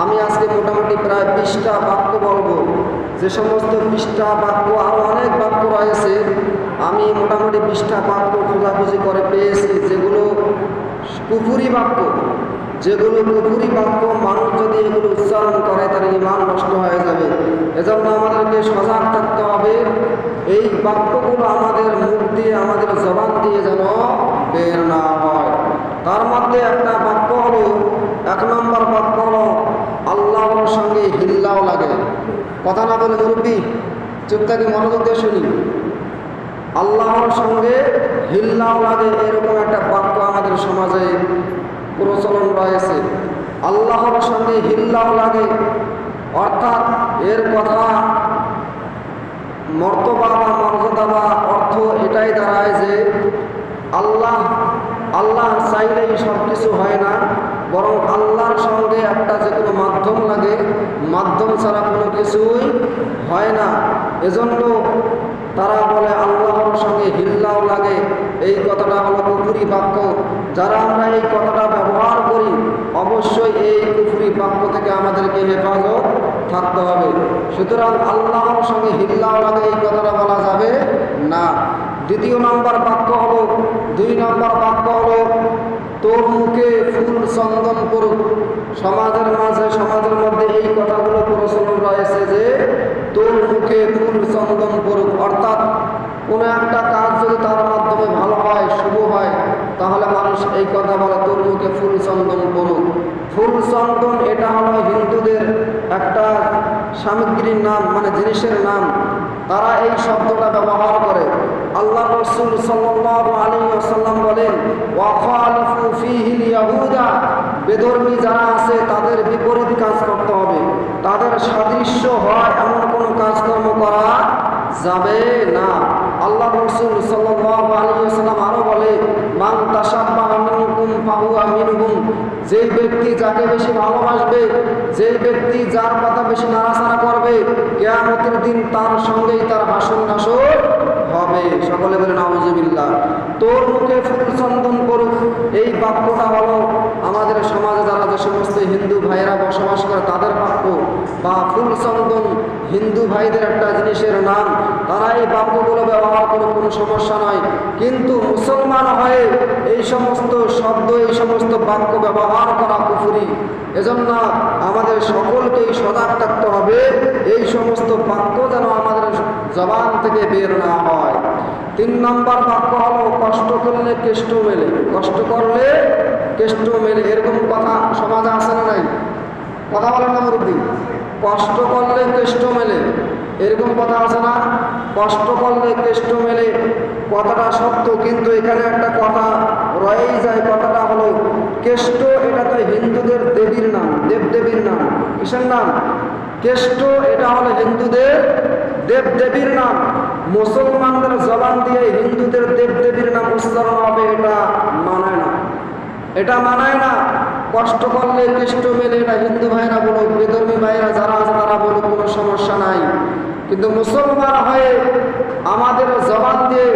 আমি আজকে মোটামুটি প্রায় 20টা বাক্য বলবো। যে সমস্ত 20টা বাক্য, আরও অনেক বাক্য রয়েছে, আমি মোটামুটি 20টা বাক্য খোঁজাখুঁজি করে পেয়েছি যেগুলো কুফরি বাক্য। যেগুলো কুফরি বাক্য, মানুষ যদি এগুলো উচ্চারণ করে তার ঈমান নষ্ট হয়ে যাবে। এজন্য আমাদেরকে সজাগ থাকতে হবে, এই বাক্যগুলো আমাদের মুখ দিয়ে, আমাদের জবান দিয়ে যেন বের না হয়। তার মধ্যে একটা বাক্য হলো, 1 নম্বর বাক্য হলো, আল্লাহর সঙ্গে হিল্লাও লাগে। কথা না বলে মুরব্বী চুপ থাকি, মনোযোগ দিয়ে শুনি। আল্লাহর সঙ্গে হিল্লাও লাগে, এরকম একটা বাক্য আমাদের সমাজে প্রচলন রয়েছে। আল্লাহর সঙ্গে হিল্লাও লাগে অর্থাৎ এর কথা মর্তবা বা মর্যাদা বা অর্থ এটাই দাঁড়ায় যে আল্লাহ চাইলেই সব কিছু হয় না, বরং আল্লাহর সঙ্গে একটা যে কোনো মাধ্যম লাগে, মাধ্যম ছাড়া কোনো কিছুই হয় না। এজন্য তারা বলে আল্লাহর সঙ্গে হিল্লাও লাগে। এই কথাটা হলো কুফরি বাক্য। যারা আমরা এই কথাটা ব্যবহার করি, অবশ্যই এই কুফরি বাক্য থেকে আমাদেরকে হেফাজত থাকতে হবে। সুতরাং আল্লাহর সঙ্গে হিল্লাও লাগে এই কথাটা বলা যাবে না। 2 নম্বর বাক্য হলো, 2 নম্বর বাক্য হলো, তোর মুখে ফুল চন্দন করুক। সমাজের মাঝে, সমাজের মধ্যে এই কথাগুলো প্রচলন রয়েছে যে তোর মুখে ফুল চন্দন করুক, অর্থাৎ কোনো একটা কাজ যদি তার মাধ্যমে ভালো হয়, শুভ হয়, তাহলে মানুষ এই কথা বলে তোর মুখে ফুল চন্দন করুক। ফুল চন্দন এটা হলো হিন্দুদের একটা সামগ্রীর নাম, মানে জিনিসের নাম। তারা এই শব্দটা ব্যবহার করে। আল্লাহ রাসূল সাল্লাল্লাহু আলাইহি ওয়াসাল্লাম বলেন, ওয়াখালিফু ফীহিল ইয়াহুদা, বেধর্মী যারা আছে তাদের বিপরীত কাজ করতে হবে, তাদের সাদৃশ্য হয় এমন কোনো কাজকর্ম করা যাবে না। আল্লাহ রাসূল সাল্লাল্লাহু আলাইহি ওয়াসাল্লাম আরো বলে, মান তাশাব্বাহা মিনকুম ফাহুয়া মিনহুম, যে ব্যক্তি যাকে বেশি ভালোবাসবে, যে ব্যক্তি যার কথা বেশি নাড়াচাড়া করবে, কিয়ামতের দিন তার সঙ্গেই তার হাসর নাসর হবে। সকলে বলে নাউজুবিল্লাহ। তোর মুখে ফুল চন্দন করুক, এই বাক্যটা হলো আমাদের সমাজে যারা যে সমস্ত হিন্দু ভাইয়েরা বসবাস করে তাদের বাক্য, বা ফুল চন্দন হিন্দু ভাইদের একটা জিনিসের নাম। তারা এই বাক্যগুলো ব্যবহার করে কোনো সমস্যা নয়, কিন্তু মুসলমান হয়ে এই সমস্ত শব্দ, এই সমস্ত বাক্য ব্যবহার করা কুফরি। এজন্য আমাদের সকলকেই সজাগ থাকতে হবে, এই সমস্ত বাক্য যেন আমাদের জবান থেকে বের না হয়। 3 নম্বর বাক্য হলো, কষ্ট করলে কেষ্ট মেলে। কষ্ট করলে কেষ্ট মেলে, এরকম কথা সমাজে আছে না নাই? কথা বলেন না মুরব্বী? কষ্ট করলে কেষ্ট মেলে, এরকম কথা আছে না? কষ্ট করলে কেষ্ট মেলে, কথাটা সত্য, কিন্তু এখানে একটা কথা রয়েই যায়। কথাটা হলো কেষ্ট, এটা তো হিন্দুদের দেবীর নাম, দেবদেবীর নাম। কিসের নাম? কেষ্ট, এটা হলো হিন্দুদের দেবদেবীর নাম। মুসলমানদের জবান দিয়ে হিন্দুদের দেবদেবীর নাম উচ্চারণ হবে, এটা মানায় না, এটা মানায় না। কষ্ট করলে কেষ্ট মেলে, এটা হিন্দু ভাইরা বলুক, বেধর্মী ভাইরা যারা আছে তারা বলুক, কোনো সমস্যা নাই। কিন্তু মুসলমান হয়ে আমাদের জবান দিয়ে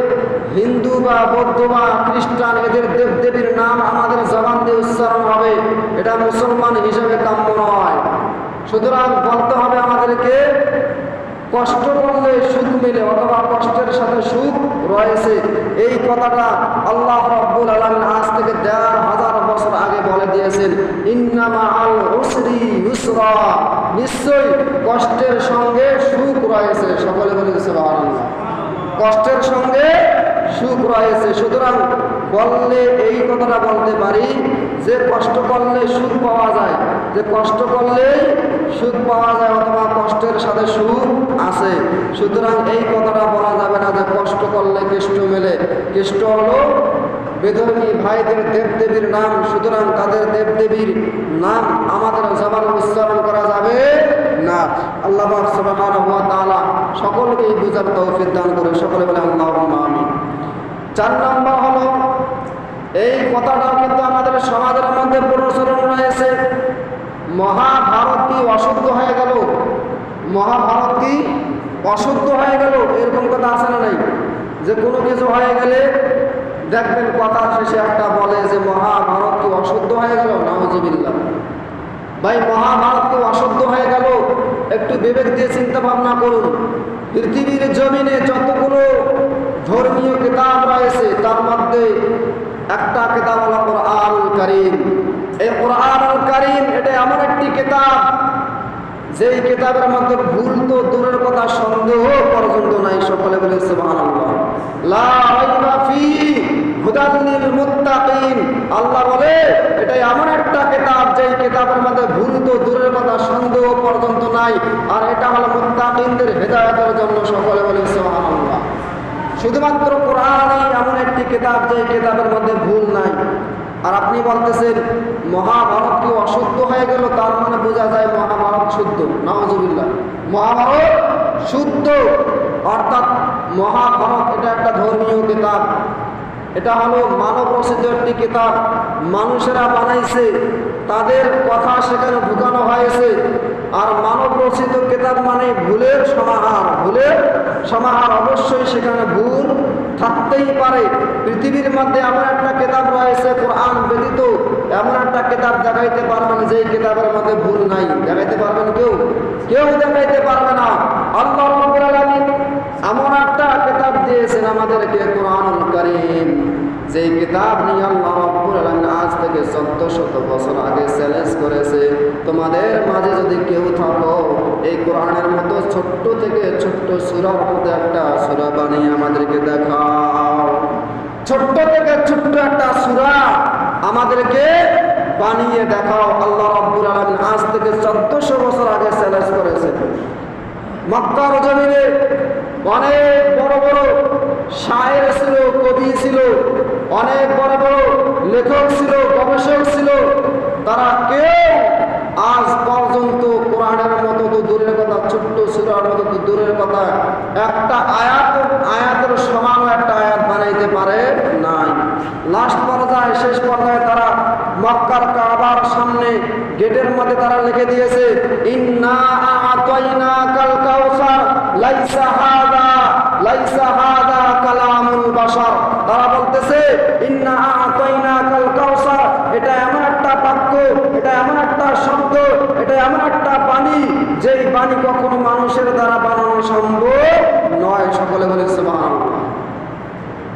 হিন্দু বা বৌদ্ধ বা খ্রিস্টান এদের দেবদেবীর নাম আমাদের জবান দিয়ে উচ্চারণ হবে, এটা মুসলমান হিসেবে কাম্য নয়। সুতরাং বলতে হবে আমাদেরকে, কষ্ট করলে সুখ মেলে, অথবা কষ্টের সাথে সুখ রয়েছে। এই কথাটা আল্লাহ রাব্বুল আলামিন আজ থেকে ১,৫০০ বছর আগে বলে দিয়েছেন, ইন্না মাআল উসরি ইউসরা, নিশ্চয়ই কষ্টের সঙ্গে সুখ রয়েছে। সকলে বলে সুবহানাল্লাহ। কষ্টের সঙ্গে সুখ রয়েছে। সুতরাং বললে এই কথাটা বলতে পারি যে কষ্ট করলে সুখ পাওয়া যায়, যে কষ্ট করলেই সুখ পাওয়া যায়, অথবা কষ্টের সাথে সুখ আছে। সুতরাং এই কথাটা বলা যাবে না যে কষ্ট করলে কেষ্ট মেলে। কেষ্ট হলো বেধর্মী ভাইদের দেবদেবীর নাম। সুতরাং তাদের দেবদেবীর নাম আমাদের জবানে উচ্চারণ করা যাবে না। আল্লাহ পাক সুবহানাহু ওয়া তাআলা সকলকেই বুঝার তৌফিক দান করে। সকলে বলে আল্লাহুম্মা আমিন। 4 নম্বর হলো, এই কথাটাও কিন্তু আমাদের সমাজের মধ্যে প্রচলন রয়েছে, মহাভারত কি অশুদ্ধ হয়ে গেল? মহাভারত কি অশুদ্ধ হয়ে গেল? এরকম কথা আছে না নাই? যে কোনো কিছু হয়ে গেলে দেখবেন কথার শেষে একটা বলে যে মহাভারত কি অশুদ্ধ হয়ে গেল? নাউজুবিল্লাহ। ভাই মহাভারত কেউ অশুদ্ধ হয়ে গেল? একটু বিবেক দিয়ে চিন্তা ভাবনা করুন। পৃথিবীর জমিনে যতগুলো ধর্মীয় কিতাব রয়েছে তার মধ্যে একটা কিতাব হলো কোরআনুল কারীম। এই কোরআনুল কারীম এটা এমন একটি কিতাব যেই কিতাবের মধ্যে ভুল তো দূরের কথা, সন্দেহ পর্যন্ত নাই। সকলে বলে সুবহানাল্লাহ। লা রাইবা ফীহি হুদাল লিল মুত্তাকিন। আল্লাহ বলে এটা এমন একটা কিতাব যেই কিতাবের মধ্যে ভুল তো দূরের কথা, সন্দেহ পর্যন্ত নাই। আর এটা হলো মুত্তাকিনদের হেদায়েতের জন্য। সকলে বলে সুবহানাল্লাহ। শুধুমাত্র কোরআনই এমন একটি কিতাব যেই কিতাবের মধ্যে ভুল নাই। আর আপনি বলতেছেন মহাভারত কি অশুদ্ধ হয়ে গেল, তার মানে বোঝা যায় মহাভারত শুদ্ধ। নাউজুবিল্লাহ। মহাভারত শুদ্ধ, অর্থাৎ মহাভারত এটা একটা ধর্মীয় কিতাব। এটা হলো মানব রচিত একটি কিতাব। মানুষেরা বানাইছে, তাদের কথা সেখানে ঢুকানো হয়েছে। আর মানব রচিত কিতাব মানে ভুলের সমাহার। ভুলের সমাহার, অবশ্যই সেখানে ভুল থাকতেই পারে। পৃথিবীর মধ্যে এমন একটা কিতাব রয়েছে কোরআন ব্যতীত, এমন একটা কিতাব দেখাইতে পারবেন যেই কিতাবের মধ্যে ভুল নাই। দেখাইতে পারবেন কেউ? কেউ দেখাইতে পারবে না। আল্লাহ রাব্বুল আলামিন এমন একটা কিতাব দিয়েছেন আমাদেরকে, কোরআনুল কারীম। যেই কিতাব নিয়ে আল্লাহ রাব্বুল আলামিন আজ থেকে 1400 বছর আগে চ্যালেঞ্জ করেছে, তোমাদের মাঝে যদি কেউ থাকো এই কোরআনের মতো ছোট্ট থেকে ছোট্ট সূরার মধ্যে একটা সূরা বানিয়ে আমাদেরকে দেখাও। ছোট্ট থেকে ছোট্ট একটা সূরা আমাদেরকে বানিয়ে দেখাও। আল্লাহ রাব্বুল আলামিন আজ থেকে 1400 বছর আগে চ্যালেঞ্জ করেছে। মক্কার জমিনে অনেক বড় বড় শায়ের ছিল, কবি ছিল, অনেক বড় বড় লেখক ছিল, গবেষক ছিল। তারা কেউ আজ পর্যন্ত কোরআনের মতো তো দূরের কথা, ছোট্ট সূরার মতো তো দূরের কথা, একটা আয়াতের সমান একটা আয়াত বানাইতে পারে নাই। লাস্ট পর্যায়ে, শেষ পর্যায়ে তারা মক্কার কাবার সামনে গেটের মধ্যে তারা লিখে দিয়েছে, ইন্না আ'তাইনাকাল কাউসার লাইসা হাদা কালামুল বাশার। তারা বলতেছে ইন্না আ'তাইনাকাল কাউসার, এটা এমন একটা বাক্য, এটা এমন একটা শব্দ, এটা এমন একটা বাণী যেই বাণী কখনো মানুষের দ্বারা বানানো সম্ভব নয়। সকলে বলে সুবহানাল্লাহ।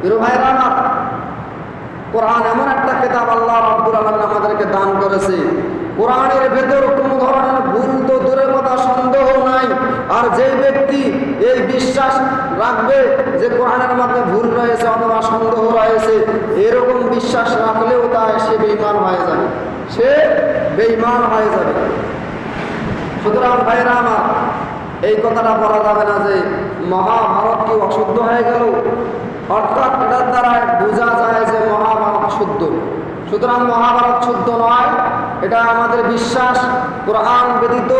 প্রিয় ভাইরা আমার, কোরআন এমন একটা কিতাব আল্লাহ রাব্বুল আলামিন আমাদেরকে দান করেছে। কোরআনের ভেতর কোনো ধরনের ভুল তো দূরের কথা, সন্দেহ নাই। আর যে ব্যক্তি এই বিশ্বাস রাখবে যে কোরআনের মধ্যে ভুল রয়েছে অথবা সন্দেহ রয়েছে, এরকম বিশ্বাস রাখলেও সে বেঈমান হয়ে যাবে। সে বেঈমান হয়ে যাবে। সুতরাং ভাইরা আমার, এই কথাটা বলা যাবে না যে মহাভারত কি অশুদ্ধ হয়ে গেল, অর্থাৎ এটার দ্বারা বোঝা যায় যে মহাভারত শুদ্ধ। সুতরাং মহাভারত শুদ্ধ নয়, এটা আমাদের বিশ্বাস। কোরআন ব্যতীত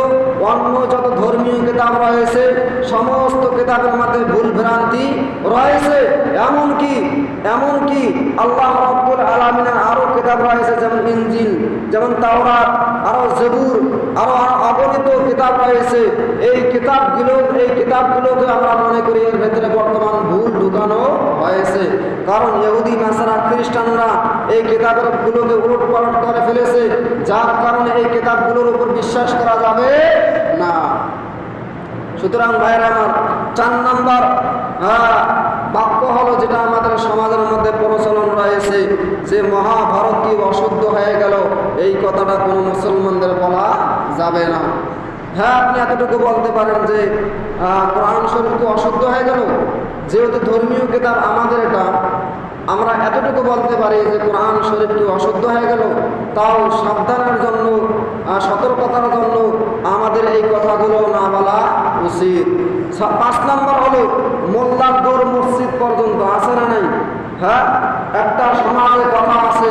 অন্য যত ধর্মীয় কিতাব রয়েছে সমস্ত কিতাবের মধ্যে ভুল ভ্রান্তি রয়েছে। এমনকি আল্লাহ রাব্বুল আলামিনের আরো কিতাব রয়েছে, যেমন ইনজিল, যেমন তাওরাত, আরো জবুর, আরো অগণিত কিতাব রয়েছে। এই কিতাবগুলোকে আমরা মনে করি এর ভেতরে বর্তমান ভুল ঢুকানো হয়েছে। কারণ ইহুদি, নাসারা, খ্রিস্টানরা এই কিতাবগুলোকে উলটপালট করে ফেলেছে, যার কারণে এই কিতাবগুলোর উপর বিশ্বাস করা যাবে না। সুতরাং ভাইরা আমার, 4 নম্বর বাক্য হলো যেটা আমাদের সমাজের মধ্যে প্রচলন রয়েছে যে মহাভারত কি অশুদ্ধ হয়ে গেল, এই কথাটা কোনো মুসলমানদের বলা যাবে না। হ্যাঁ, আপনি এতটুকু বলতে পারেন যে কোরআন শরীফ কি অশুদ্ধ হয়ে গেল, যেহেতু ধর্মীয় কিতাব আমাদের এটা, আমরা এতটুকু বলতে পারি যে কোরআন শরীফ কি অশুদ্ধ হয়ে গেল। তাও সাবধানের জন্য, সতর্কতার জন্য আমাদের এই কথাগুলো না বলা উচিত। 5 নম্বর হলো মোল্লার দৌড় মসজিদ পর্যন্ত আছে না নাই? হ্যাঁ, একটা সমাজে কথা আছে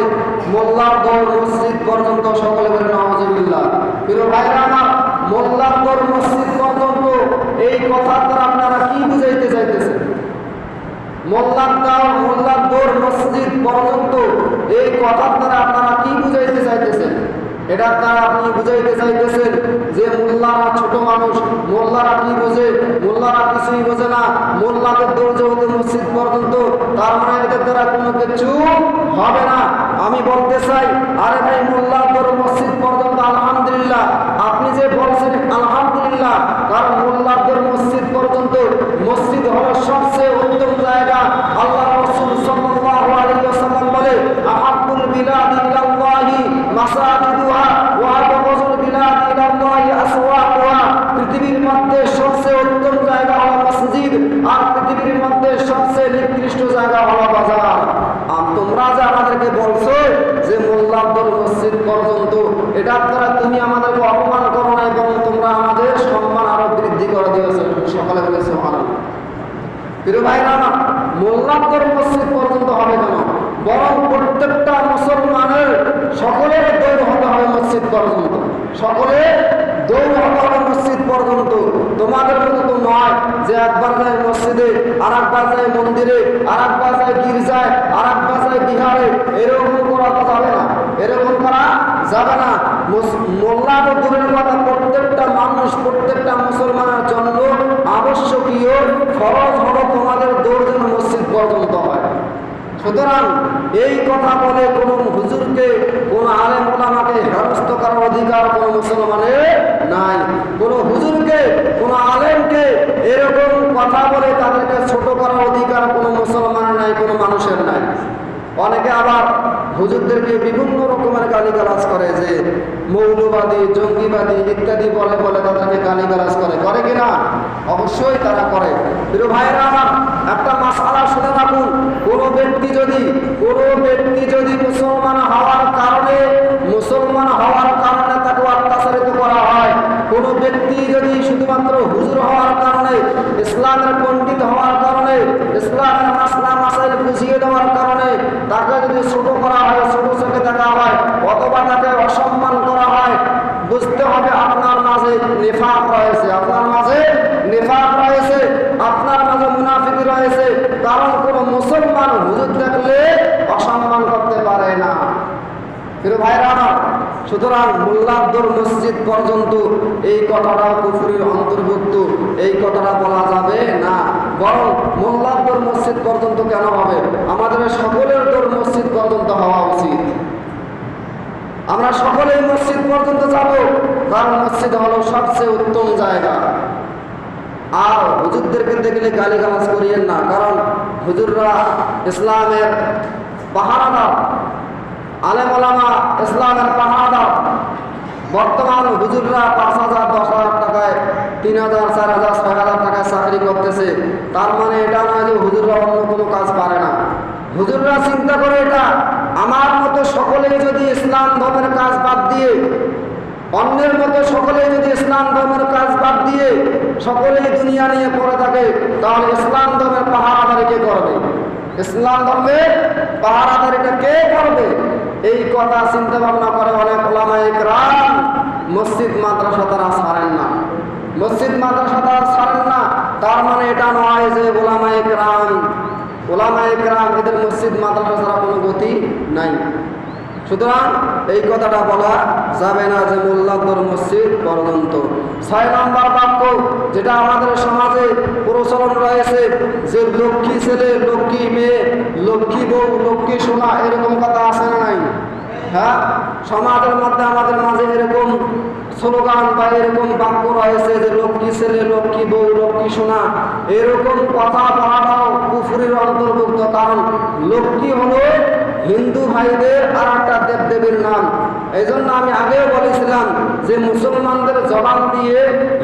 মোল্লার দৌড় মসজিদ পর্যন্ত। সকলে বলে নাউজুবিল্লাহ। প্রিয় ভাইরা আমার, মোল্লার দৌড় মসজিদ পর্যন্ত এই কথার দ্বারা আপনারা কি বুঝাইতে চাইতেছেন? মোল্লার দৌড় মসজিদ পর্যন্ত এই কথার দ্বারা আপনারা কি বুঝাইতে চাইতেছেন? এটার দ্বারা আপনি বুঝাইতে চাইতেছেন যে মোল্লারা ছোট মানুষ, মোল্লারা কি বোঝে? মোল্লারা কিছুই বোঝে না। মোল্লাদের দৌড় যেহেতু মসজিদ পর্যন্ত, তার তার মানে এদের দ্বারা কোনো কিছু হবে না। আমি বলতে চাই, আরে ভাই মোল্লারপুর মসজিদ পর্যন্ত আলহামদুলিল্লাহ, আপনি যে বলছেন আলহামদুলিল্লাহ, কারণ মোল্লারপুর মসজিদ পর্যন্ত মসজিদ হলো সবচেয়ে উত্তম জায়গা। আল্লাহ রাসূল সাল্লাল্লাহু আলাইহি ওয়াসাল্লাম বলে, আহাব্বুল বিলাদি ইলাল্লাহি মাসাজিদুহা ওয়া আবগযুল বিলাদি ইলাল্লাহি আসওয়াকুহা। পৃথিবীর মধ্যে সবচেয়ে উত্তম জায়গা হলো মসজিদ, আর পৃথিবীর মধ্যে সবচেয়ে নিকৃষ্ট জায়গা হলো বাজার। আর তোমরা যে আমাদেরকে বলছো যে মোল্লারপুর মসজিদ পর্যন্ত, এটার দ্বারা তুমি আমাদেরকে অপমান করো না, এবং তোমরা আমাদের সম্মান আরো বৃদ্ধি করে দিয়েছো। সকালে বলেছে সুবহানাল্লাহ। প্রিয় ভাইরা আমার, মোল্লারপুর মসজিদ পর্যন্ত হবে কেন? বরং প্রত্যেকটা মুসলমানের সকলের দৌড় হতে হবে মসজিদ পর্যন্ত, সকলে দৌড় হতে হবে মসজিদ পর্যন্ত। তোমাদের মতো তো নয় যে একবার যায় মসজিদে, আর একবার যায় মন্দিরে, আর একবার যায় গির্জায়, আর একবার যায় বিহারে। এরকম করা তো যাবে না, এরকম করা যাবে না। মোল্লা তো দূরের কথা, প্রত্যেকটা মানুষ, প্রত্যেকটা মুসলমানের জন্য আবশ্যকীয় ফরজ হলো তোমাদের দৌড় যেন মসজিদ পর্যন্ত হয়। সুতরাং এই কথা বলে কোনো হুজুরকে, কোনো আলেম ওলামাকে হেনস্থ করার অধিকার কোনো মুসলমানের নাই। কোনো হুজুরকে, কোনো আলেমকে এরকম কথা বলে তাদেরকে ছোট করার অধিকার কোনো মুসলমানের নাই, কোনো মানুষের নাই। অনেকে আবার হুজুরদেরকে বিভিন্ন রকমের গালিগালাজ করে, যে মৌলবাদী, জঙ্গিবাদী ইত্যাদি বলে বলে তাদেরকে গালিগালাজ করে কিনা? অবশ্যই তারা করে। প্রিয় ভাইয়েরা আমার, একটা মাসআলা শুনে রাখুন। কোনো ব্যক্তি যদি মুসলমান হওয়ার কারণে তাকে অত্যাচারিত করা হয়, কোনো ব্যক্তি যদি শুধুমাত্র হুজুর হওয়ার কারণে, ইসলামের পণ্ডিত হওয়ার কারণে, ইসলামের মাসলা মাসাইল বুঝিয়ে দেওয়ার কারণে তাকে যদি ছোট করা হয়, ছোট চোখে দেখা হয়, অথবা তাকে অসম্মান করা হয়, বুঝতে হবে আপনার মাঝে নিফাক রয়েছে, আপনার মাঝে নিফাক রয়েছে, আপনার মাঝে মুনাফিকি রয়েছে। কারণ কোনো মুসলমান হুজুর দেখলে অসম্মান করতে পারে না। প্রিয় ভাইরা আমার, সুতরাং মোল্লারপুর মসজিদ পর্যন্ত এই কথাটা কুফরির অন্তর্ভুক্ত, এই কথাটা বলা যাবে না। বরং মোল্লারপুর মসজিদ পর্যন্ত কেন হবে? আমাদের সকলের দৌড় মসজিদ পর্যন্ত হওয়া উচিত। আমরা সকলেই মসজিদ পর্যন্ত যাব, কারণ মসজিদ হলো সবচেয়ে উত্তম জায়গা। আর হুজুরদেরকে দেখলে গালিগালাজ করিয়েন না, কারণ হুজুররা ইসলামের পাহারাদার, আলেম ওলামা ইসলামের পাহারাদার। বর্তমান হুজুররা 5,000, 10,000 টাকায়, 3,000, 4,000, 6,000 টাকায় চাকরি করতেছে। তার মানে এটা নয় যে হুজুররা অন্য কোনো কাজ পারে না। হুজুররা চিন্তা করে, এটা আমার মতো সকলেই যদি ইসলাম ধর্মের কাজ বাদ দিয়ে, অন্যের মতো সকলেই যদি ইসলাম ধর্মের কাজ বাদ দিয়ে সকলেই দুনিয়া নিয়ে পড়ে থাকে, তাহলে ইসলাম ধর্মের পাহারাদারি কে করবে? ইসলাম ধর্মের পাহারাদারিটা কে করবে? এই কথা চিন্তা ভাবনা করে অনেক ওলামায়ে কেরাম মসজিদ মাদ্রাসা তারা ছাড়েন না, মসজিদ মাদ্রাসা তারা ছাড়েন না। তার মানে এটা নয় যে ওলামায়ে কেরাম এদের মসজিদ মাদ্রাসা ছাড়া কোনো গতি নাই। সুতরাং এই কথাটা বলা যাবে না যে মোল্লারপুর মসজিদ পর্যন্ত। 6 নম্বর বাক্য, যেটা আমাদের সমাজে প্রচলন রয়েছে, যে লক্ষ্মী ছেলে, লক্ষ্মী মেয়ে, লক্ষ্মী বউ, লক্ষ্মী সোনা, এরকম কথা আছে না নাই? হ্যাঁ, সমাজের মধ্যে আমাদের মাঝে এরকম স্লোগান বা এরকম বাক্য রয়েছে যে লক্ষ্মী ছেলে, লক্ষ্মী বউ, লক্ষ্মী সোনা। এরকম কথা বলাটাও কুফরির অন্তর্ভুক্ত। কারণ লক্ষ্মী হলো হিন্দু ভাইদের আর একটা দেবদেবীর নাম। এই জন্য আমি আগেও বলেছিলাম যে মুসলমানদের জবান দিয়ে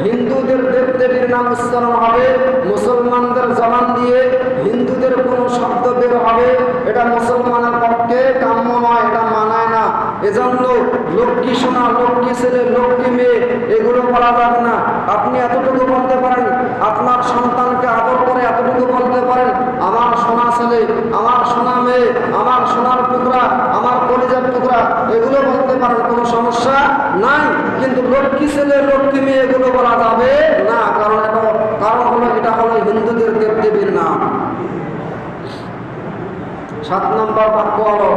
হিন্দুদের দেবদেবীর নাম উচ্চারণ হবে, মুসলমানদের জবান দিয়ে হিন্দুদের কোনো শব্দ বের হবে, এটা মুসলমানের পক্ষে কাম্য নয়, এটা মানায় না। এজন্য লক্ষ্মী সোনা, লক্ষ্মী ছেলে, লক্ষ্মী মেয়ে এগুলো বলা যাবে না। আপনি এতটুকু বলতে পারেন, আপনার সন্তানকে আদর করে এতটুকু বলতে পারেন, আমার সোনা ছেলে, আমার সোনা মেয়ে, আমার সোনার টুকরা, আমার কলিজার টুকরা, এগুলো বলতে পারেন, কোনো সমস্যা নাই। কিন্তু লক্ষ্মী ছেলে, লক্ষ্মী মেয়ে এগুলো বলা যাবে না, কারণ এটা হলো হিন্দুদের দেবদেবীর নাম। 7 নম্বর বাক্য হলো,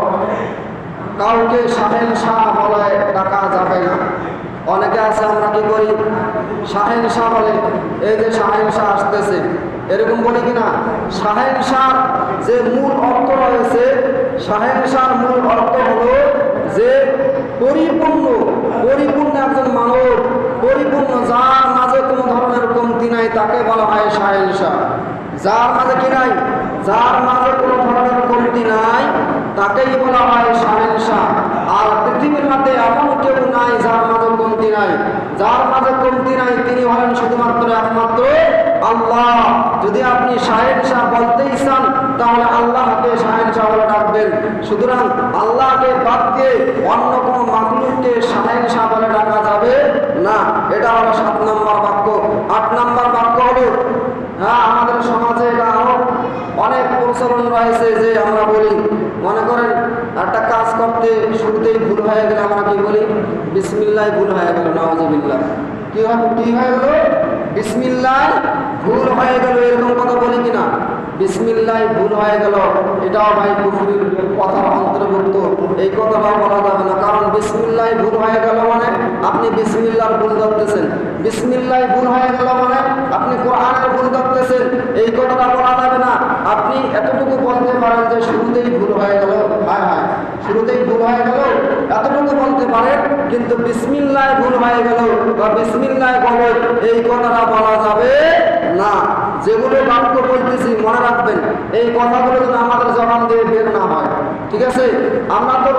কাউকে শাহেন শাহ বলে ডাকা যাবে না। অনেকে আছে আমরা কি করি, শাহেন শাহ বলে, এই যে শাহেন শাহ আসতেছে, এরকম বলি কিনা? শাহেনশার যে মূল অর্থ রয়েছে, শাহেনশার মূল অর্থ হলো যে পরিপূর্ণ একজন মানব, পরিপূর্ণ, যার মাঝে কোনো ধরনের কমতি নাই, তাকে বলা হয় শাহেনশাহ। যার মাঝে কি নাই? যার মাঝে কোনো ধরনের কমতি নাই, তাকেই বলা হয় শাহেনশাহ। আর পৃথিবীর মধ্যে এমন কেউ নাই যার মাঝে কমতি নাই। যার মাঝে কমতি নাই তিনি হলেন শুধুমাত্র একমাত্র আল্লাহ। যদি আপনি শাহেনশাহ বলতেই চান তাহলে আল্লাহকে শাহেনশাহ বলে ডাকবেন। সুতরাং আল্লাহকে বাদ দিয়ে অন্য কোনো মাখলুককে শাহেনশাহ বলে ডাকা যাবে না। এটা হলো 7 নম্বর বাক্য। 8 নম্বর বাক্য হলো, আমাদের সমাজে এটা আরো অনেক প্রচলন রয়েছে যে আমরা বলি, মনে করেন একটা কাজ করতে শুরুতেই ভুল হয়ে গেলে আমরা কি বলি? বিসমিল্লাহ ভুল হয়ে গেল, নাউজুবিল্লাহ। কি হয়ে গেল? বিসমিল্লাহ ভুল হয়ে গেল, এরকম কথা বলি কিনা? বিসমিল্লাহ ভুল হয়ে গেল, এটাও ভাই কুফরির কথার অন্তর্ভুক্ত। এই কথাটাও বলা যাবে না, কারণ বিসমিল্লাহ ভুল হয়ে গেল মানে আপনি বিসমিল্লাহর ভুল ধরতেছেন। বিসমিল্লাহ ভুল হয়ে গেল মানে আপনি কোরআনের ভুল ধরতেছেন। এই কথাটা বলা যাবে না। আপনি এতটুকু বলতে পারেন যে শুরুতেই ভুল হয়ে গেল, শুরুতেই ভুল হয়ে গেল, এতটুকু বলতে পারেন, কিন্তু বিসমিল্লাহ ভুল হয়ে গেল বা বিসমিল্লাহ বলো, এই কথাটা বলা যাবে না। যেগুলো বাক্য বলতেছি মনে রাখবেন, এই কথাগুলো যেন আমাদের জবান দিয়ে বের না হয়, ঠিক আছে? আমরা তো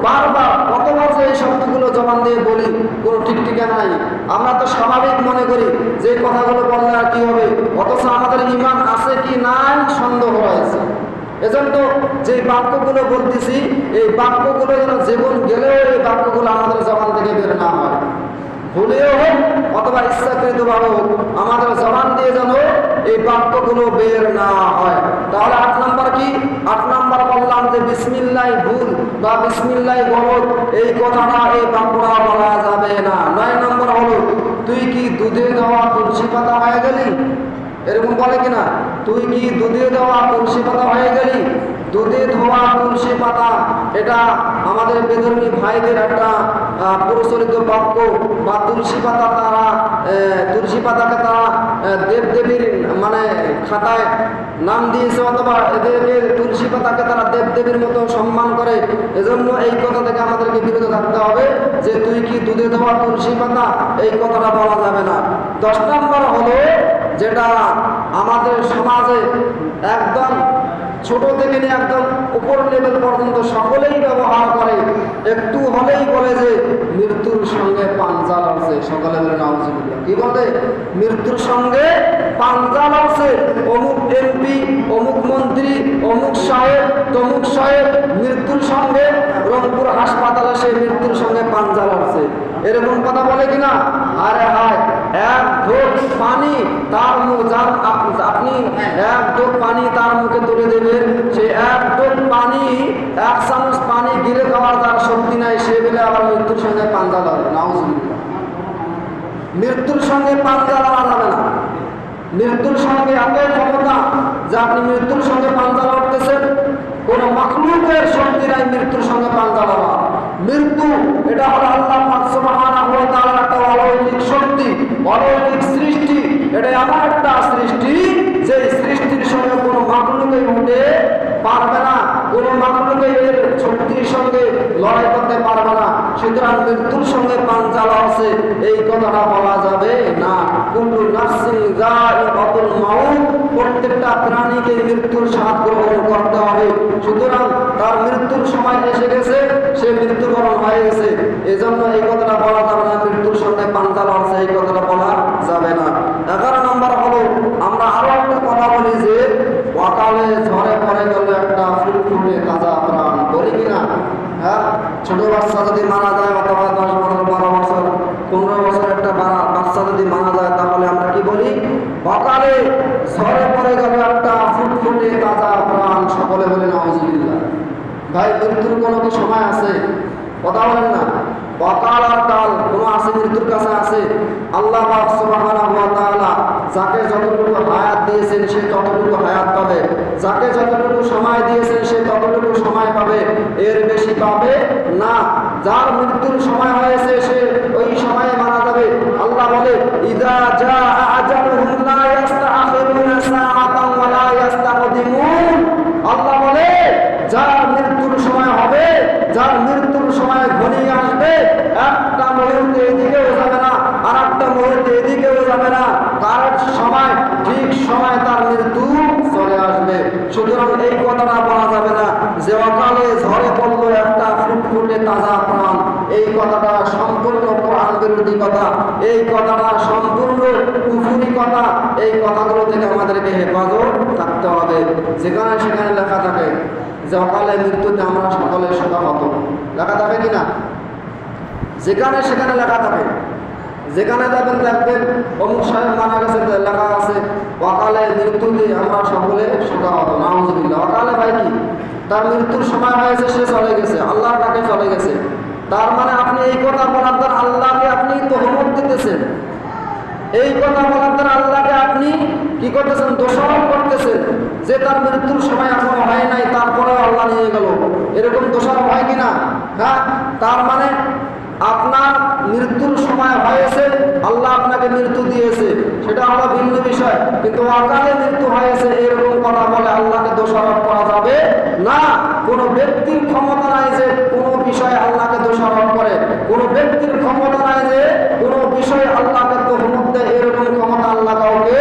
বারবার কতবার যে এই শব্দগুলো জবান দিয়ে বলি, কোনো ঠিক ঠিকানা নাই। আমরা তো স্বাভাবিক মনে করি যে কথাগুলো বললে আর কি হবে, অথচ আমাদের ঈমান আছে কি নাই সন্দেহ রয়েছে। এজন্য যে বাক্যগুলো বলতেছি, এই বাক্যগুলো যেন জীবন গেলেও এই বাক্যগুলো আমাদের জবান থেকে বের না হয়। ভুলেও হোক অথবা ইচ্ছাকৃতভাবে হোক, আমাদের জবান দিয়ে যেন এই বাক্যগুলো বের না হয়। তাহলে 8 নম্বর কি? 8 নম্বর বললাম যে বিসমিল্লাহ ভুল বা বিসমিল্লাহ গলত, এই কথাটা, এই বাক্যটা বলা যাবে না। 9 নম্বর হলো, তুই কি দুধে দেওয়া তুলসী পাতা হয়ে গেলি? এরকম বলে কিনা? তুই কি দুধে দেওয়া তুলসী পাতা হয়ে গেলি? দুধে ধোয়া তুলসী পাতা, এটা আমাদের বেধর্মী ভাইদের একটা প্রচলিত বাক্য। বা তুলসী পাতাকে তারা দেবদেবীর মানে খাতায় নাম দিয়েছে, অথবা এদেরকে তুলসী পাতাকে তারা দেবদেবীর মতো সম্মান করে। এজন্য এই কথা থেকে আমাদেরকে বিরত থাকতে হবে যে তুই কি দুধে ধোয়া তুলসী পাতা, এই কথাটা বলা যাবে না। 10 নম্বর হলো, যেটা আমাদের সমাজে একদম ছোট থেকে নিয়ে একদম উপর লেভেল পর্যন্ত সকলেই ব্যবহার করে, একটু হলেই বলে যে মৃত্যুর সঙ্গে পাঞ্জা লড়ছে। সকলে বলে নাউজুবিল্লাহ। কি বলে? মৃত্যুর সঙ্গে পাঞ্জা লড়ছে। অমুক এমপি, অমুক মন্ত্রী, অমুক সাহেব, তমুক সাহেব মৃত্যুর সঙ্গে রংপুর হাসপাতালে সে মৃত্যুর সঙ্গে পাঞ্জা লড়ছে। এরকম কথা বলে কিনা? আরে হায়, এক ঢোক পানি তার মুখ, আপনি এক ঢোক পানি তার মুখে তুলে দেবেন, সে এক ঢোক পানি, 1 চামচ পানি গিলে খাওয়ার তার শক্তি নাই, সে বলে আবার মৃত্যুর সঙ্গে পাঞ্জা লড়ে। নাউজুবিল্লাহ। মৃত্যুর সঙ্গে পাঞ্জা লড়া যাবে না। মৃত্যুর সঙ্গে এত ক্ষমতা যে আপনি মৃত্যুর সঙ্গে পাঞ্জা লড়তেছেন। কোন মাখলুকের শক্তি নাই মৃত্যুর সঙ্গে পাঞ্জা লড়া। মৃত্যু এটা হলো আল্লাহ পাক সুবহানাহু ওয়া তাআলার একটা অলৌকিক শক্তি, অলৌকিক সৃষ্টি। এটা এমন একটা সৃষ্টি যে সৃষ্টির সঙ্গে কোনো মাখলুকে উঠে পারবে না, কোনো মাখলুকে এর শক্তির সঙ্গে লড়াই করতে পারবে না। সুতরাং মৃত্যুর সঙ্গে পাঞ্জা লড়ছে, এই কথাটা বলা যাবে না। কুল্লু নাফসিন যায়িকাতুল মাউত, প্রত্যেকটা প্রাণীকে মৃত্যুর স্বাদ গ্রহণ করতে হবে। সুতরাং তার মৃত্যুর সময় এসে গেছে, সে মৃত্যুবরণ হয়ে গেছে, এজন্য এই কথাটা বলা যাবে না মৃত্যুর সঙ্গে পাঞ্জা লড়ছে, এই কথাটা বলা যাবে না। 11 নম্বর হলো, আমরা আরো একটা কথা বলি যে অকালে ঝড়ে পড়ে গেল একটা ফুটফুটে তাজা প্রাণ, বলি কিনা? হ্যাঁ, ছোট বাচ্চা যদি মারা যায়, অথবা 10 বছর, 12 বছর, 15 বছর একটা বাচ্চা যদি মারা যায়, তাহলে আমরা কি বলি? অকালে ঝড়ে পড়ে গেল একটা ফুটফুটে তাজা প্রাণ। সকলে বলে নাউজুবিল্লাহ। ভাই, মৃত্যুর কোনো কি সময় আছে? কথা বলেন না। অকাল আর কাল কোনো আছে? মৃত্যুর কাছে আছে। আল্লাহ পাক সুবহানাহু ওয়া তাআলা যাকে যতটুকু হায়াত দিয়েছেন সে ততটুকু হায়াত পাবে, যাকে যতটুকু সময় দিয়েছেন সে ততটুকু সময় পাবে, এর বেশি পাবে না। যার মৃত্যুর সময় হয়েছে সে ওই সময়ে মারা যাবে। আল্লাহ বলে, ইযা জাআ আজালুহুম লা ইস্তাখিরুনা বিরোধী কথা, এই কথাটা সম্পূর্ণ কুফরি কথা। এই কথাগুলো থেকে আমাদেরকে হেফাজত থাকতে হবে। যেখানে সেখানে লেখা থাকে যে অকালে মৃত্যুতে আমরা সকলে শোকাহত, লেখা থাকে কিনা? যেখানে সেখানে লেখা থাকে। যেখানে যাবেন দেখবেন অমুক সাহেব মারা গেছে, লেখা আছে অকালে মৃত্যুতে আমরা সকলে শোকাহত। নাউজুবিল্লাহ। অকালে ভাই কি? তার মৃত্যুর সময় হয়েছে, সে চলে গেছে, আল্লাহর ডাকে চলে গেছে। তার মানে আপনি এই কথা বলার দ্বারা আল্লাহকে আপনি তহমত দিতেছেন। এই কথা বলার দ্বারা আল্লাহকে আপনি কি করতেছেন? দোষারোপ করতেছেন যে তার মৃত্যুর সময় এখনো হয় নাই, তারপরে আল্লাহ নিয়ে গেল। এরকম দোষারোপ হয় কিনা? হ্যাঁ। তার মানে আপনার মৃত্যুর সময় হয়েছে, আল্লাহ আপনাকে মৃত্যু দিয়েছে, সেটা হলো ভিন্ন বিষয়। কিন্তু অকালে মৃত্যু হয়েছে এরকম কথা বলে আল্লাহকে দোষারোপ করা যাবে না। কোনো ব্যক্তির ক্ষমতা নাই যে কোনো বিষয়ে আল্লাহকে দোষারোপ করে। কোনো ব্যক্তির ক্ষমতা নাই যে কোনো বিষয়ে আল্লাহকে তহমত দেয়, এরকম ক্ষমতা আল্লাহ কাউকে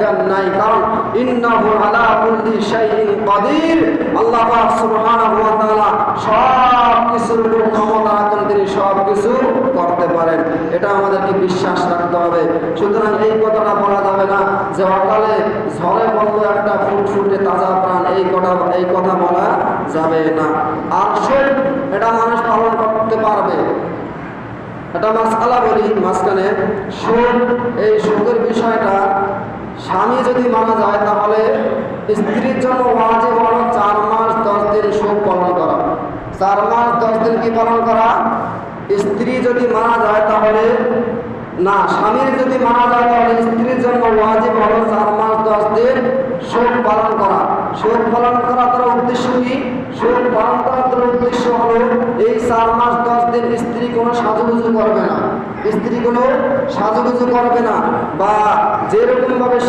দেন নাই। কারণ ইন্নাহু আলা কুল্লি শাইইন কাদির, আল্লাহ পাক সুবহানাহু ওয়া তাআলা সব কিছুর উপর ক্ষমতা রাখেন, তিনি সব কিছু করতে পারেন। এটা আমাদেরকে বিশ্বাস রাখতে হবে। সুতরাং এই কথাটা বলা যাবে না যে অকালে ঝড়ে পড়লো একটা ফুটফুটে তাজা প্রাণ, এই কথা বলা যাবে না। আর শোক এটা মানুষ পালন করতে পারবে। এটা মাসআলা বলি মাঝখানে, শোক, এই শোকের বিষয়টা স্বামী যদি মারা যায় তাহলে স্ত্রীর জন্য ওয়াজিব হলো 4 মাস 10 দিন শোক পালন করা। 4 মাস 10 দিন কি পালন করা? স্ত্রী যদি মারা যায় তাহলে না, স্বামীর যদি মারা যায় তাহলে স্ত্রীর জন্য ওয়াজিব হলো 4 মাস 10 দিন শোক পালন করা। শোক পালন করার তার উদ্দেশ্য কি? শোক পালন করার তার উদ্দেশ্য হলো এই 4 মাস 10 দিন স্ত্রী কোনো সাজুগুজু করবে না, স্ত্রী কোনো সাজুগুজু করবে না, বা যেরকম ভাবে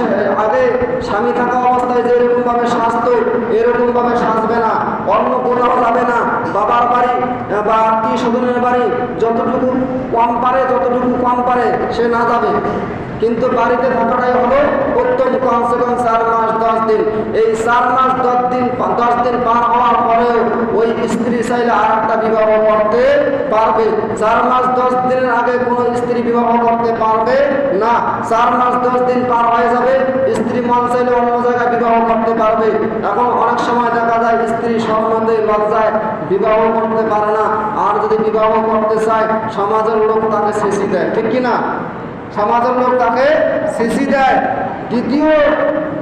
আগে স্বামী থাকা অবস্থায় যেরকম ভাবে সাজতো এরকম ভাবে সাজবে না, অন্য কোথাও যাবে না, বাবার বাড়ি বা আত্মীয় স্বজনের বাড়ি যতটুকু কম পারে সে না যাবে। কিন্তু বাড়িতে থাকাটাই হলো উত্তম, কমসে কম 4 মাস 10 দিন। এই 4 মাস 10 দিন পার হওয়ার পরেও ওই স্ত্রী চাইলে আর একটা বিবাহ করতে পারবে। 4 মাস 10 দিনের আগে কোনো স্ত্রী বিবাহ করতে পারবে না। 4 মাস 10 দিন পার হয়ে যাবে, স্ত্রী মন চাইলে অন্য জায়গায় বিবাহ করতে পারবে। এখন অনেক সময় দেখা যায় স্ত্রী সম্বন্ধে লজ্জায় বিবাহ করতে পারে না, আর যদি বিবাহ করতে চায় সমাজের লোক তাকে ছেঁচি দেয়, ঠিক কিনা? সমাজের লোক তাকে ছেঁচি দেয়। দ্বিতীয়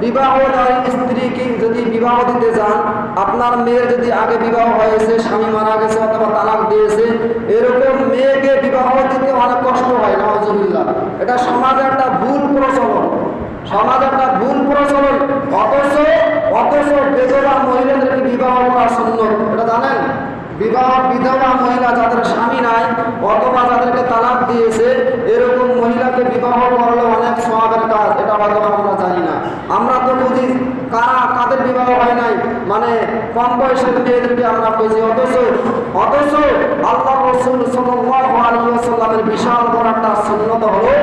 বিবাহধারী স্ত্রীকে যদি বিবাহ দিতে যান, আপনার মেয়ের যদি আগে বিবাহ হয়েছে, স্বামী মারা গেছে অথবা তালাক দিয়েছে, এরকম মেয়েকে বিবাহ দিতে অনেক কষ্ট হয়। নাউজুবিল্লাহ। এটা সমাজে একটা ভুল প্রচলন, অথচ বেদবা মহিলাদেরকে বিবাহ করা সুন্নত। এটা জানেন? বিধবা মহিলা যাদের স্বামী নাই অথবা যাদেরকে তালাক দিয়েছে, এরকম মহিলাকে বিবাহ করলে অনেক সওয়াবের কাজ। এটা হয়তো আমরা জানি না। আমরা তো বুঝি কাদের বিবাহ হয় নাই, মানে কম বয়সের মেয়েদেরকে আমরা বুঝি। অথচ আল্লাহ রাসূল সাল্লাল্লাহু আলাইহি ওয়াসাল্লামের বিশাল বড় একটা সুন্নত হলো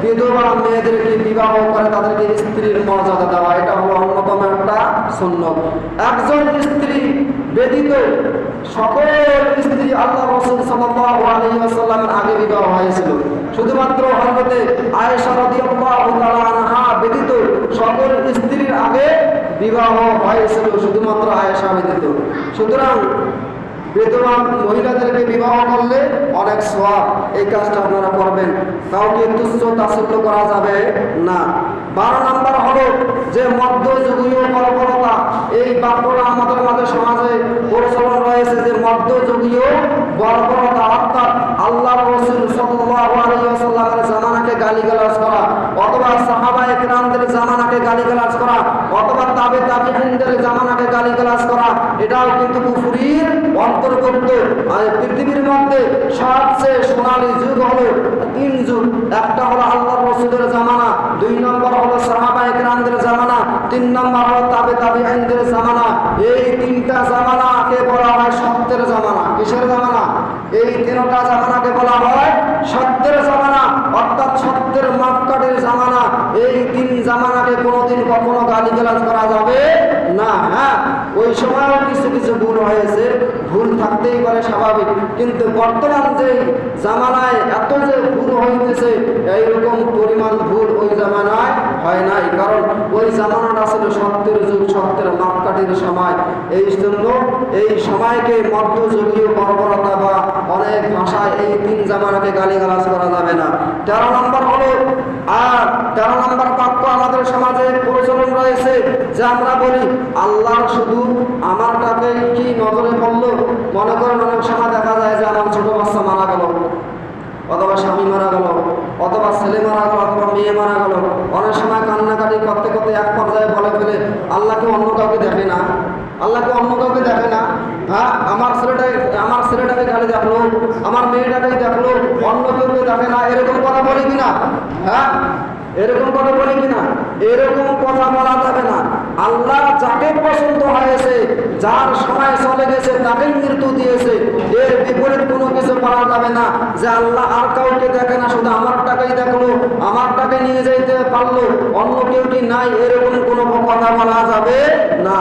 বিধবা মেয়েদেরকে বিবাহ করে তাদেরকে স্ত্রীর মর্যাদা দেওয়া। এটা হলো অন্যতম একটা সুন্নত। একজন স্ত্রী ব্যতীত সকল স্ত্রী আল্লাহ রাসূল সাল্লাল্লাহু আলাইহি ওয়াসাল্লামের আগে বিবাহ হয়েছিল। শুধুমাত্র হযরতে আয়েশা রাদিয়াল্লাহু তাআলা আনহা ব্যতীত সকল স্ত্রীর আগে বিবাহ হয়েছিল, শুধুমাত্র আয়েশা ব্যতীত। সুতরাং বিধবা মহিলাদেরকে বিবাহ করলে অনেক সওয়াব। এই কাজটা আপনারা করবেন, কাউকে তুচ্ছ তাচ্ছিল্য করা যাবে না। 12 নম্বর হলো যে মধ্যযুগীয় বর্বরতা। এই বাক্যটা আমাদের মাঝে সমাজে প্রচলন রয়েছে যে মধ্যযুগীয় বর্বরতা, অর্থাৎ আল্লাহ রাসূল সাল্লাল্লাহু আলাইহি ওয়াসাল্লামের জামানাকে গালিগালাজ করা, অথবা সাহাবায়ে কেরামদের জামানাকে গালিগালাজ করা, অথবা তাবেঈনদের জামানাকে গালিগালাজ করা, এটাও কিন্তু কুফরির অন্তর্ভুক্ত। আর পৃথিবীর মধ্যে সবচেয়ে সোনালী যুগ হলো 3 যুগ। একটা হলো আল্লাহ রাসূলের জামানা, 2 নম্বর হলো সাহাবায়ে কেরামদের জামানা, 3 নম্বর হলো তাবেঈনদের জামানা। এই 3টা জামানাকে বলা হয় সত্যের জামানা। কিসের জামানা? এই 3টা জামানাকে বলা হয় সত্যের জামানা, অর্থাৎ সত্যের মাপকাঠির জামানা। এই 3 জামানাকে কোনোদিন কখনো গালিগালাজ করা যাবে না। হ্যাঁ, ওই সময়ও কিছু ভুল হয়েছে, ভুল থাকতেই পারে, স্বাভাবিক। কিন্তু বর্তমান যে জামানায় এত যে ভুল হইতে গেছে, এইরকম পরিমাণ ভুল ওই জামানায় হয় নাই, কারণ ওই জামানাটা ছিল সত্যের যুগ, সত্যের মাপকাঠির সময়। এই জন্য এই সময়কে মধ্যযুগীয় বর্বরতা বা অনেক ভাষায় এই তিন জামানাকে গালিগালাজ করা যাবে না। 13 নম্বর হলো, আর 13 নম্বর বাক্য আমাদের সমাজে প্রচলন রয়েছে যে আমরা বলি আল্লাহর শুধু আমারটাকে কি নজরে পড়লো। মনে করেন অনেক সময় দেখা যায় যে আমার ছোট বাচ্চা মারা গেল, অথবা স্বামী মারা গেল, অথবা ছেলে মারা গেল, অথবা মেয়ে মারা গেল। অনেক সময় কান্নাকাটি করতে করতে এক পর্যায়ে বলে ফেলে আল্লাহকে অন্য কাউকে দেখে না, আল্লাহকে অন্য কাউকে দেখে না। হ্যাঁ, আমার ছেলেটাকে খালি দেখলো, আমার মেয়েটাকে দেখলো, অন্য কেউকে দেখে না, এরকম কথা বলে কিনা? হ্যাঁ, এরকম কথা বলে কিনা? এরকম কথা বলা যাবে না। আল্লাহ যাকে পছন্দ হয়েছে, যার সময় চলে গেছে, তাকে মৃত্যু দিয়েছে, এর বিপরীত কোনো কিছু বলা যাবে না যে আল্লাহ আর কাউকে দেখে না, শুধু আমারটাকেই দেখলো, আমারটাকে নিয়ে যাইতে পারলো, অন্য কেউ কি নাই, এরকম কোনো কথা বলা যাবে না।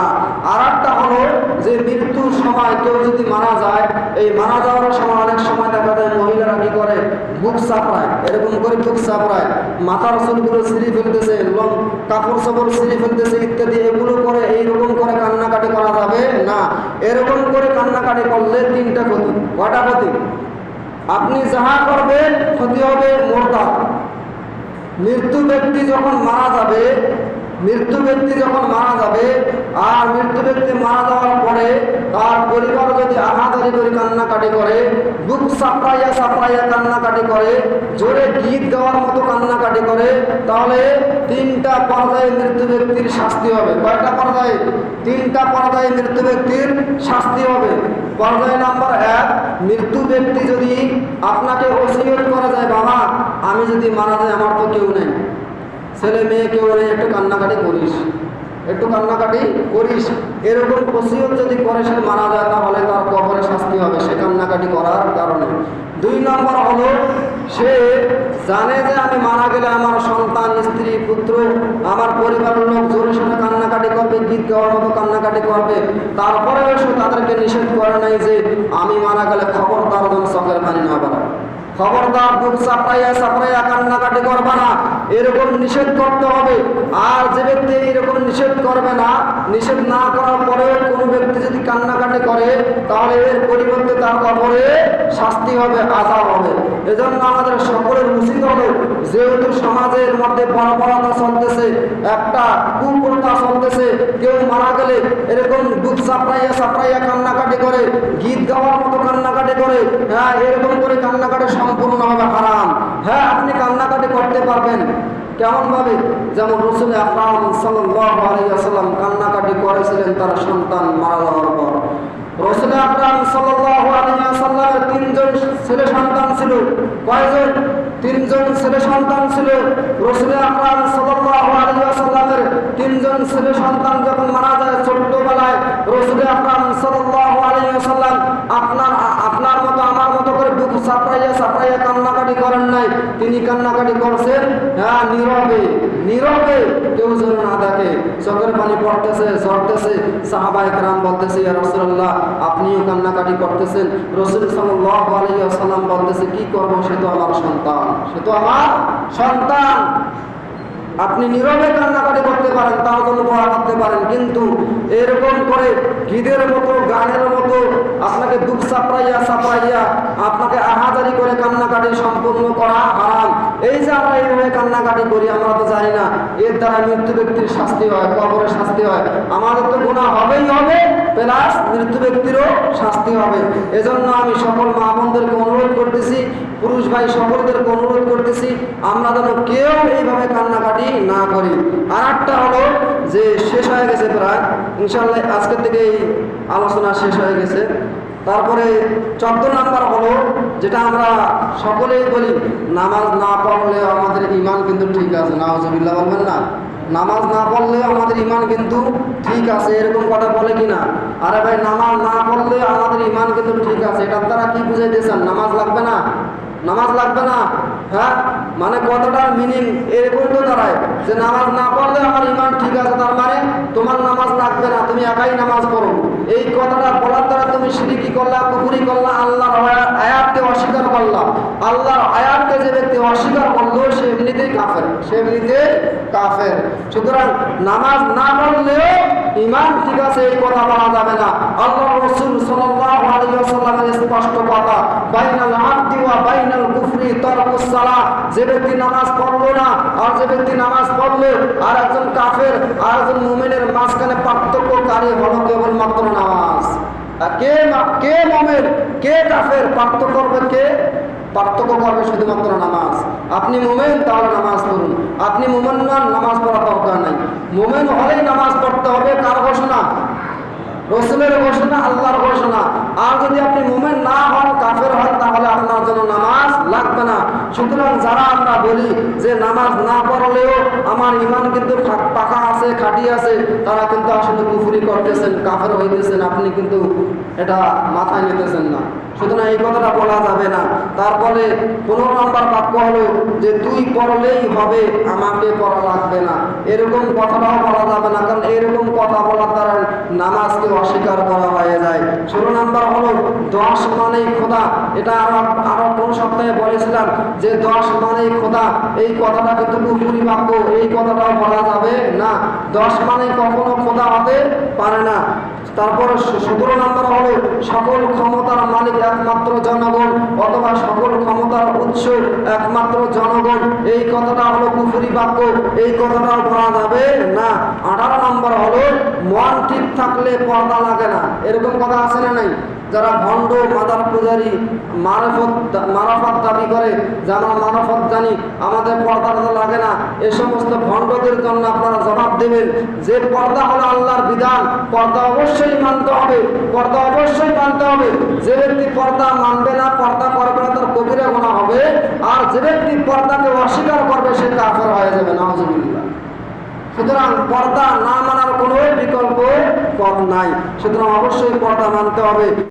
আর একটা হলো যে মৃত্যুর সময় কেউ যদি মারা যায়, এই মারা যাওয়ার সময় অনেক সময় দেখা যায় মহিলারা কি করে, বুক চাপড়ায়, এরকম করে বুক চাপড়ায়, মাথার চুলগুলো ছিঁড়ে ফেলতেছে, কাপড় চাপড় ছিঁড়ে ফেলতেছে ইত্যাদি, এগুলো করে এইরকম করে কান্নাকাটি করা যাবে না। এরকম করে কান্নাকাটি করলে 3টা ক্ষতি। কয়টা ক্ষতি? আপনি যাহা করবেন ক্ষতি হবে মোরতাদ। মৃত্যু ব্যক্তি যখন মারা যাবে, আর মৃত্যু ব্যক্তি মারা যাওয়ার পরে তার পরিবার যদি আহাজারি করে কান্নাকাটি করে, বুক সাপড়াইয়া কান্নাকাটি করে, জোরে গীত গাওয়ার মতো কান্নাকাটি করে, তাহলে 3টা পর্যায়ে মৃত্যু ব্যক্তির শাস্তি হবে। কয়টা পর্যায়ে? 3টা পর্যায়ে মৃত্যু ব্যক্তির শাস্তি হবে। পর্যায় নাম্বার 1, মৃত্যু ব্যক্তি যদি আপনাকে ওসিয়ত করা যায়, বাবা আমি যদি মারা যাই, আমার তো কেউ নেই, ছেলে মেয়ে কেউ নেই, একটু কান্নাকাটি করিস, এরকম ওসিয়ত যদি করে সে মারা যায়, তাহলে তার কবরে শাস্তি হবে সে কান্নাকাটি করার কারণে। 2 নম্বর হলো, সে জানে যে আমি মারা গেলে আমার সন্তান, স্ত্রী, পুত্র, আমার পরিবারের লোক জোরে সোরে কান্নাকাটি করবে, গীত গাওয়ার মতো কান্নাকাটি করবে, তারপরেও সে তাদেরকে নিষেধ করে নাই যে আমি মারা গেলে খবরদার যেন চোখের পানি না বাড়ায়, খবরদার বুক চাপড়াইয়া কান্নাকাটি করবে না, এরকম নিষেধ করতে হবে। আর যে ব্যক্তি এরকম নিষেধ করবে না, নিষেধ না করার পরেও কোনো ব্যক্তি যদি কান্নাকাটি করে, তাহলে এর পরিবর্তে তার কবরে শাস্তি হবে, আযাব হবে। এজন্য আমাদের সকলের উচিত হলো, যেহেতু সমাজের মধ্যে বর্বরতা চলতেছে, একটা কুপ্রথা চলতেছে, কেউ মারা গেলে এরকম বুক চাপড়াইয়া কান্নাকাটি করে, গীত গাওয়ার মতো কান্নাকাটি করে, হ্যাঁ, এরকম করে কান্নাকাটি সম্পূর্ণভাবে হারাম। হ্যাঁ, আপনি কান্নাকাটি করতে পারবেন, কেমন ভাবে? যেমন রাসূল আকরাম সাল্লাল্লাহু আলাইহি ওয়াসাল্লাম কান্নাকাটি করেছিলেন তার সন্তান মারা যাওয়ার পর। রাসূল আকরাম সাল্লাল্লাহু আলাইহি ওয়াসাল্লামের 3জন ছেলে সন্তান ছিল। কয়জন? 3জন ছেলে সন্তান ছিল। রাসূল আকরাম সাল্লাল্লাহু আলাইহি ওয়াসাল্লামের 3জন ছেলে সন্তান যখন মারা যায় ছোট্টবেলায়, রাসূল আকরাম সাল্লাল্লাহু আলাইহি ওয়াসাল্লাম আপনার মতো আমার মতো করে বুক চাপড়াইয়া কান্নাকাটি করেন নাই, তিনি কান্নাকাটি করছেন, হ্যাঁ, নীরবে, কেউ যেন না দেখে, চোখের পানি পড়তেছে, ঝরতেছে। সাহাবায়ে কেরাম বলতেছে, ইয়া রাসূলুল্লাহ আপনিও কান্নাকাটি করতেছেন। রাসূল সাল্লাল্লাহু আলাইহি ওয়াসাল্লাম বলতেছে, কি করব, সে তো আমার সন্তান। আপনি নীরবে কান্নাকাটি করতে পারেন, তার জন্য দোয়া করতে পারেন, কিন্তু এরকম করে গীতের মতো, গানের মতো আপনাকে দুঃখ চাপড়াইয়া আপনাকে আহাজারি করে কান্নাকাটি সম্পূর্ণ করা হারাম। এই যে আমরা এইভাবে কান্নাকাটি করি, আমরা তো জানি না এর দ্বারা মৃত্যু ব্যক্তির শাস্তি হয়, কবরের শাস্তি হয়। আমাদের তো গুনাহ হবেই হবে, প্লাস মৃত্যু ব্যক্তিরও শাস্তি হবে। এজন্য আমি সকল মা বোনদেরকে অনুরোধ করতেছি, পুরুষ ভাই সকলদেরকে অনুরোধ করতেছি, আমরা যেন কেউ এইভাবে কান্নাকাটি না করি। আর একটা হলো যে শেষ হয়ে গেছে প্রায়, ইনশাআল্লাহ আজকের থেকে এই আলোচনা শেষ হয়ে গেছে। তারপরে 14 নাম্বার হলো, যেটা আমরা সকলেই বলি, নামাজ না পড়লে আমাদের ঈমান কিন্তু ঠিক আছে। নাউজুবিল্লাহ বলবেন না? নামাজ না পড়লে আমাদের ঈমান কিন্তু ঠিক আছে, এরকম কথা বলে কিনা? আরে ভাই, নামাজ না পড়লে আমাদের ঈমান কিন্তু ঠিক আছে, এটার দ্বারা কি বুঝাইতেছেন? নামাজ লাগবে না? হ্যাঁ, মানে কতটার মিনিং এরকম তো দাঁড়ায় যে নামাজ না পড়লে আমার ঈমান ঠিক আছে, তার মানে তোমার নামাজ লাগবে না, তুমি একাই নামাজ পড়ো। এই কথাটা বলার দ্বারা তুমি শিরকি করলা, কুফরি করলা, আল্লাহর আয়াতকে অস্বীকার করলা। আল্লাহর আয়াতকে যে ব্যক্তি অস্বীকার করলো সে এমনিতেই কাফের, সে এমনিতেই কাফের। সুতরাং নামাজ না পড়লেও ঈমান ঠিক আছে এই কথা বলা যাবে না। আল্লাহ রাসূল সাল্লাল্লাহু আলাইহি ওয়াসাল্লামের স্পষ্ট কথা, বাইনাল আবদি ওয়া বাইনাল কুফরি তারকুস সালাহ। যে ব্যক্তি নামাজ পড়লো না আর যে ব্যক্তি নামাজ পড়লো আর একজন কাফের আর একজন মুমিনের মাঝখানে পার্থক্যকারী হলো কেবলমাত্র নামাজ। কে মুমিন কে কাফের পার্থক্য করবে কে? পার্থক্য করবে শুধুমাত্র নামাজ। আপনি মুমিন তাহলে নামাজ পড়ুন, আপনি মুমিন নন নামাজ পড়ার দরকার নাই। মুমিন হলেই নামাজ পড়তে হবে, কার ঘোষণা? রাসূলের ঘোষণা, আল্লাহর ঘোষণা। আর যদি আপনি মুমিন না হন, কাফের হন, তাহলে আপনার জন্য নামাজ লাগবে না। সুতরাং যারা আমরা বলি যে নামাজ না পড়লেও আমার ঈমান কিন্তু পাকা আছে, খাঁটি আছে, তারা কিন্তু আসলে কুফরি করতেছেন, কাফের হইতেছেন। আপনি কিন্তু এটা মাথায় নিতেছেন না। সুতরাং এই কথাটা বলা যাবে না। তারপরে 15 নম্বর বাক্য হলো যে তুই পড়লেই হবে, আমাকে পড়া লাগবে না, এরকম কথাটাও বলা যাবে না। কারণ এরকম কথা বলার দ্বারা নামাজকে অস্বীকার করা হয়ে যায়। 16 নম্বর হলো 10 মানেই খোদা। এটা আরো কোন সপ্তাহে বলেছিলাম যে 10 মানেই খোদা, এই কথাটা কিন্তু কুফরি বাক্য, এই কথাটাও বলা যাবে না। 10 মানে কখনো খোদা হতে পারে না। তারপর 17 নম্বর হলো সকল ক্ষমতার মালিক একমাত্র জনগণ, অথবা সকল ক্ষমতার উৎস একমাত্র জনগণ, এই কথাটা হলো কুফরি বাক্য, এই কথাটাও বলা যাবে না। 18 নম্বর হলো মন ঠিক থাকলে পর্দা লাগে না। এরকম কথা আছে না নাই? যারা ভণ্ড মাদার পূজারী মারাফত দাবি করে যে আমরা মারাফত জানি, আমাদের পর্দা লাগে না, এ সমস্ত ভণ্ডদের জন্য আপনারা জবাব দেবেন যে পর্দা হলো আল্লাহর বিধান, পর্দা অবশ্যই মানতে হবে, পর্দা অবশ্যই মানতে হবে। যে ব্যক্তি পর্দা মানবে না, পর্দা করবে না, তার কবিরা গুনাহ হবে। আর যে ব্যক্তি পর্দাকে অস্বীকার করবে সে কাফের হয়ে যাবে, নাউযুবিল্লাহ। সুতরাং পর্দা না মানার কোনো বিকল্প পথ নাই। সুতরাং অবশ্যই পর্দা মানতে হবে।